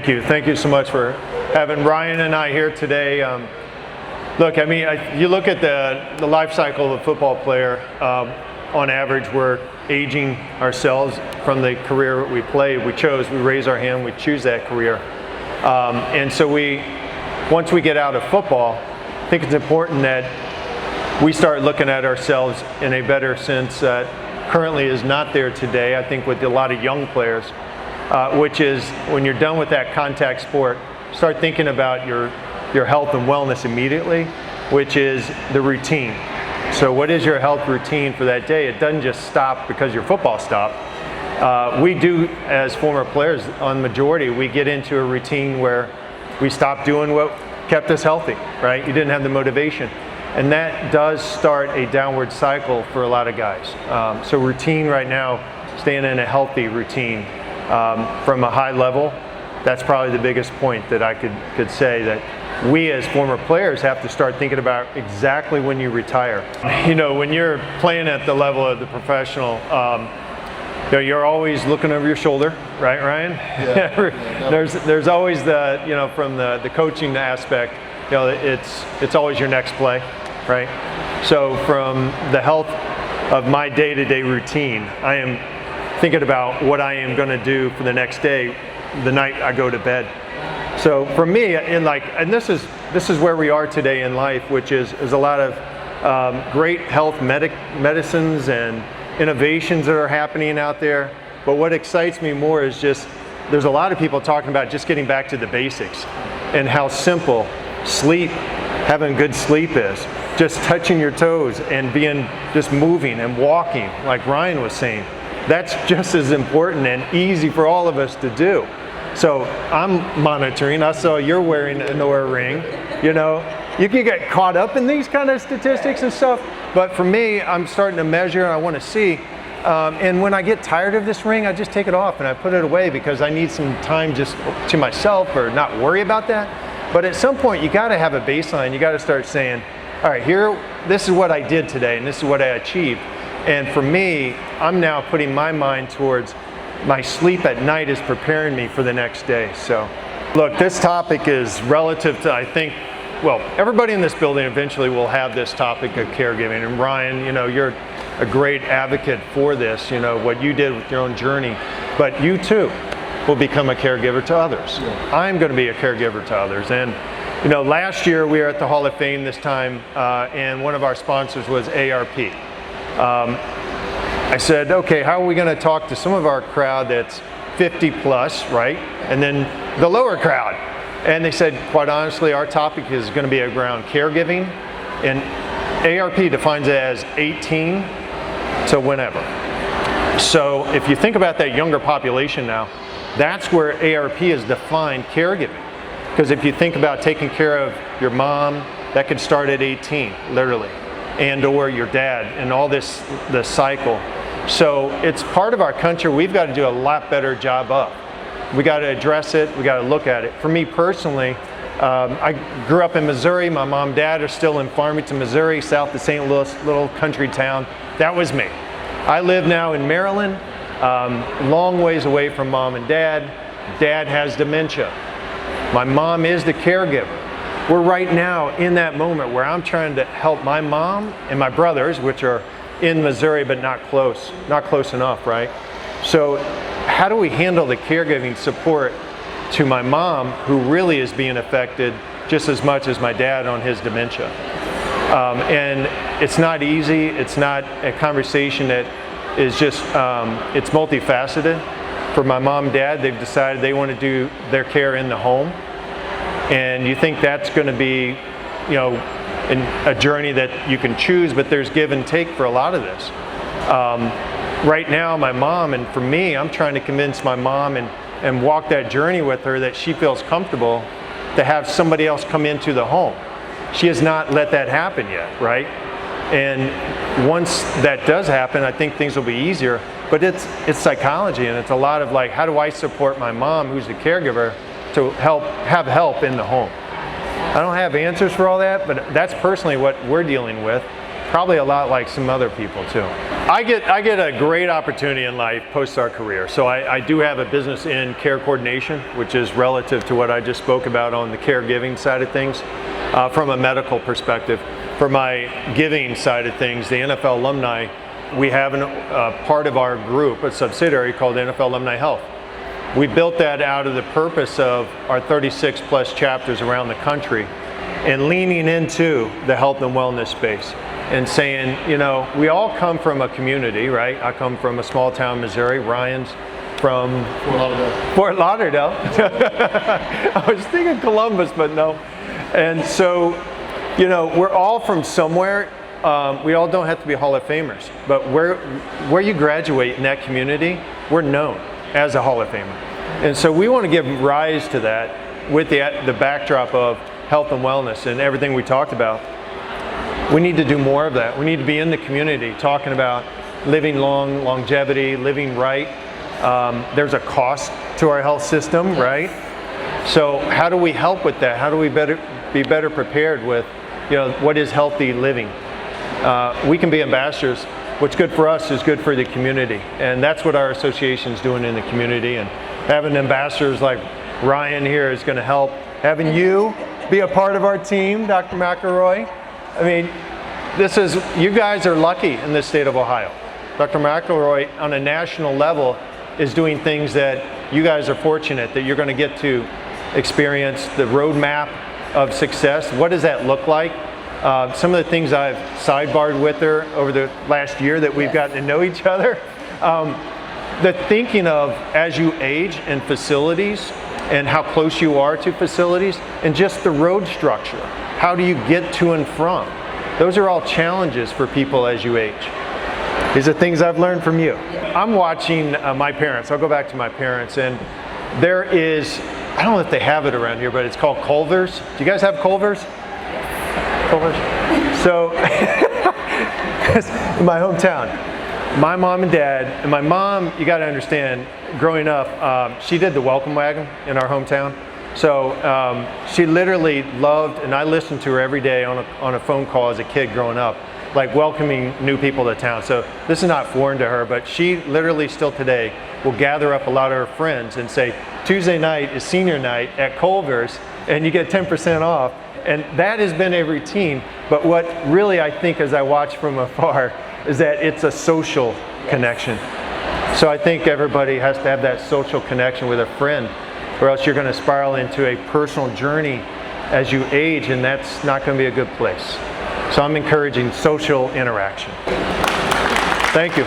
Thank you. Thank you so much for having Ryan and I here today. Look, I mean, you look at the life cycle of a football player, on average, we're aging ourselves from the career we played. We raise our hand, we choose that career. And so once we get out of football, I think it's important that we start looking at ourselves in a better sense that currently is not there today, I think, with a lot of young players. Which is when you're done with that contact sport, start thinking about your health and wellness immediately, which is the routine. So what is your health routine for that day? It doesn't just stop because your football stopped. We do, as former players, on majority, we get into a routine where we stop doing what kept us healthy, right? You didn't have the motivation. And that does start a downward cycle for a lot of guys. So routine right now, staying in a healthy routine. From a high level, that's probably the biggest point that I could say, that we as former players have to start thinking about exactly when you retire. You know, when you're playing at the level of the professional, you know, you're always looking over your shoulder, right, Ryan? Yeah. There's always the, you know, from the coaching aspect, you know, it's always your next play, right? So from the health of my day-to-day routine, I am thinking about what I am going to do for the next day, the night I go to bed. So for me, and this is where we are today in life, which is a lot of great health medicines and innovations that are happening out there. But what excites me more is just there's a lot of people talking about just getting back to the basics and how simple sleep, having good sleep is. Just touching your toes and just moving and walking, like Ryan was saying. That's just as important and easy for all of us to do. So I'm monitoring. I saw you're wearing an Oura ring. You know, you can get caught up in these kind of statistics and stuff. But for me, I'm starting to measure and I want to see. And when I get tired of this ring, I just take it off and I put it away because I need some time just to myself or not worry about that. But at some point, you got to have a baseline. You got to start saying, all right, this is what I did today and this is what I achieved. And for me, I'm now putting my mind towards my sleep at night is preparing me for the next day. So, look, this topic is relative to, I think, well, everybody in this building eventually will have this topic of caregiving. And Ryan, you know, you're a great advocate for this, you know, what you did with your own journey. But you too will become a caregiver to others. Yeah. I'm going to be a caregiver to others. And, you know, last year we were at the Hall of Fame this time, and one of our sponsors was ARP. I said, okay, how are we going to talk to some of our crowd that's 50 plus, right? And then the lower crowd. And they said, quite honestly, our topic is going to be around caregiving. And ARP defines it as 18 to whenever. So if you think about that younger population now, that's where ARP has defined caregiving. Because if you think about taking care of your mom, that could start at 18, literally. And or your dad, and all the cycle. So it's part of our country we've got to do a lot better job of. We got to address it, we got to look at it. For me personally, I grew up in Missouri. My mom and dad are still in Farmington, Missouri, south of St. Louis, little country town. That was me. I live now in Maryland, long ways away from mom and dad. Dad has dementia. My mom is the caregiver. We're right now in that moment where I'm trying to help my mom and my brothers, which are in Missouri but not close enough, right? So how do we handle the caregiving support to my mom, who really is being affected just as much as my dad on his dementia? And it's not easy. It's not a conversation that is just, it's multifaceted. For my mom and dad, they've decided they want to do their care in the home. And you think that's going to be, you know, a journey that you can choose, but there's give and take for a lot of this. Right now, my mom, and for me, I'm trying to convince my mom and walk that journey with her that she feels comfortable to have somebody else come into the home. She has not let that happen yet, right? And once that does happen, I think things will be easier. But it's psychology, and it's a lot of like, how do I support my mom, who's the caregiver, to have help in the home? I don't have answers for all that, but that's personally what we're dealing with. probably a lot like some other people too. I get a great opportunity in life post our career. So I do have a business in care coordination, which is relative to what I just spoke about on the caregiving side of things, from a medical perspective. For my giving side of things, the NFL Alumni, we have a part of our group, a subsidiary called NFL Alumni Health. We built that out of the purpose of our 36 plus chapters around the country and leaning into the health and wellness space and saying, you know, we all come from a community, right? I come from a small town, Missouri. Ryan's from Fort Lauderdale. I was thinking Columbus, but no. And so, you know, we're all from somewhere. We all don't have to be Hall of Famers, but where you graduate in that community, we're known as a Hall of Famer. And so we want to give rise to that with the backdrop of health and wellness and everything we talked about. We need to do more of that. We need to be in the community talking about living long, longevity, living right. There's a cost to our health system, right? So how do we help with that? How do we be better prepared with, you know, what is healthy living? We can be ambassadors. What's good for us is good for the community, and that's what our association is doing in the community. And having ambassadors like Ryan here is going to help. Having you be a part of our team, Dr. McElroy. I mean, you guys are lucky in the state of Ohio. Dr. McElroy on a national level is doing things that you guys are fortunate that you're going to get to experience the roadmap of success. What does that look like? Some of the things I've sidebarred with her over the last year that we've gotten to know each other. The thinking of as you age in facilities and how close you are to facilities and just the road structure. How do you get to and from? Those are all challenges for people as you age. These are things I've learned from you. I'm watching my parents. I'll go back to my parents, and there is, I don't know if they have it around here, but it's called Culver's. Do you guys have Culver's? So, in my hometown, my mom and dad, and my mom, you got to understand, growing up, she did the welcome wagon in our hometown. So she literally loved, and I listened to her every day on a phone call as a kid growing up, like welcoming new people to town. So this is not foreign to her, but she literally still today will gather up a lot of her friends and say, Tuesday night is senior night at Culver's, and you get 10% off. And that has been a routine, but what really I think as I watch from afar is that it's a social connection. So I think everybody has to have that social connection with a friend, or else you're going to spiral into a personal journey as you age, and that's not going to be a good place. So I'm encouraging social interaction. Thank you.